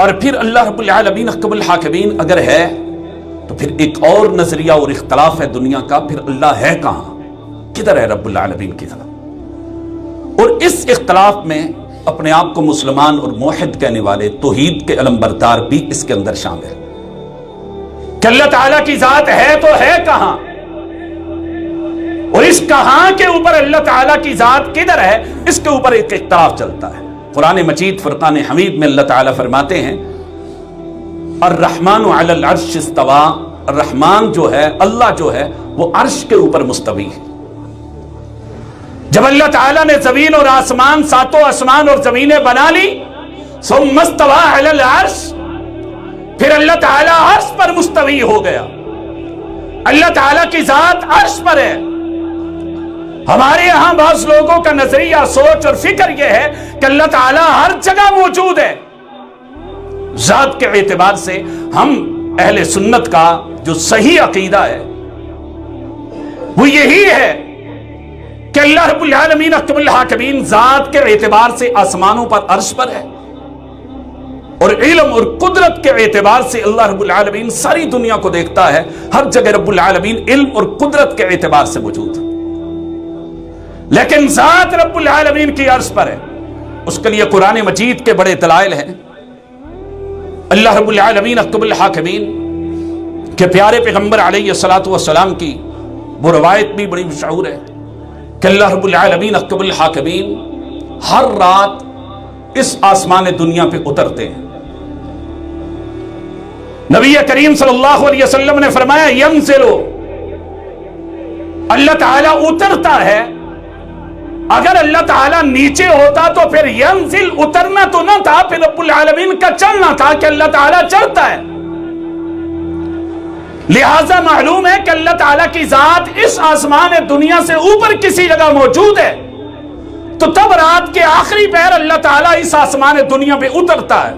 اور پھر اللہ رب العالمین احکم الحاکمین اگر ہے تو پھر ایک اور نظریہ اور اختلاف ہے دنیا کا، پھر اللہ ہے کہاں، کدھر ہے رب العالمین کی طرف؟ اور اس اختلاف میں اپنے آپ کو مسلمان اور موحد کہنے والے، توحید کے علمبردار بھی اس کے اندر شامل کہ اللہ تعالیٰ کی ذات ہے تو ہے کہاں، اور اس کہاں کے اوپر اللہ تعالیٰ کی ذات کدھر ہے، اس کے اوپر ایک اختلاف چلتا ہے۔ قرآن مجید فرقان حمید میں اللہ تعالیٰ فرماتے ہیں الرحمن علی العرش استوى، الرحمن جو ہے، اللہ جو ہے، وہ عرش کے اوپر مستوی ہے۔ جب اللہ تعالیٰ نے زمین اور آسمان، ساتوں آسمان اور زمینیں بنا لی، ثم استوى علی العرش، پھر اللہ تعالیٰ عرش پر مستوی ہو گیا۔ اللہ تعالیٰ کی ذات عرش پر ہے۔ ہمارے یہاں بعض لوگوں کا نظریہ، سوچ اور فکر یہ ہے کہ اللہ تعالیٰ ہر جگہ موجود ہے۔ ذات کے اعتبار سے ہم اہل سنت کا جو صحیح عقیدہ ہے وہ یہی ہے کہ اللہ رب العالمین احکم الحاکمین ذات کے اعتبار سے آسمانوں پر عرش پر ہے، اور علم اور قدرت کے اعتبار سے اللہ رب العالمین ساری دنیا کو دیکھتا ہے، ہر جگہ رب العالمین علم اور قدرت کے اعتبار سے موجود ہے، لیکن ذات رب العالمین کی عرش پر ہے۔ اس کے لیے قرآن مجید کے بڑے دلائل ہیں۔ اللہ رب العالمین احکم الحاکمین کے پیارے پیغمبر علیہ الصلوۃ والسلام کی وہ روایت بھی بڑی مشہور ہے کہ اللہ رب العالمین احکم الحاکمین ہر رات اس آسمان دنیا پہ اترتے ہیں۔ نبی کریم صلی اللہ علیہ وسلم نے فرمایا ینزل، اللہ تعالیٰ اترتا ہے۔ اگر اللہ تعالیٰ نیچے ہوتا تو پھر ینزل اترنا تو نہ تھا، پھر رب العالمین کا چڑھنا تھا کہ اللہ تعالیٰ چڑھتا ہے۔ لہذا معلوم ہے کہ اللہ تعالیٰ کی ذات اس آسمان دنیا سے اوپر کسی جگہ موجود ہے، تو تب رات کے آخری پہر اللہ تعالیٰ اس آسمان دنیا پہ اترتا ہے۔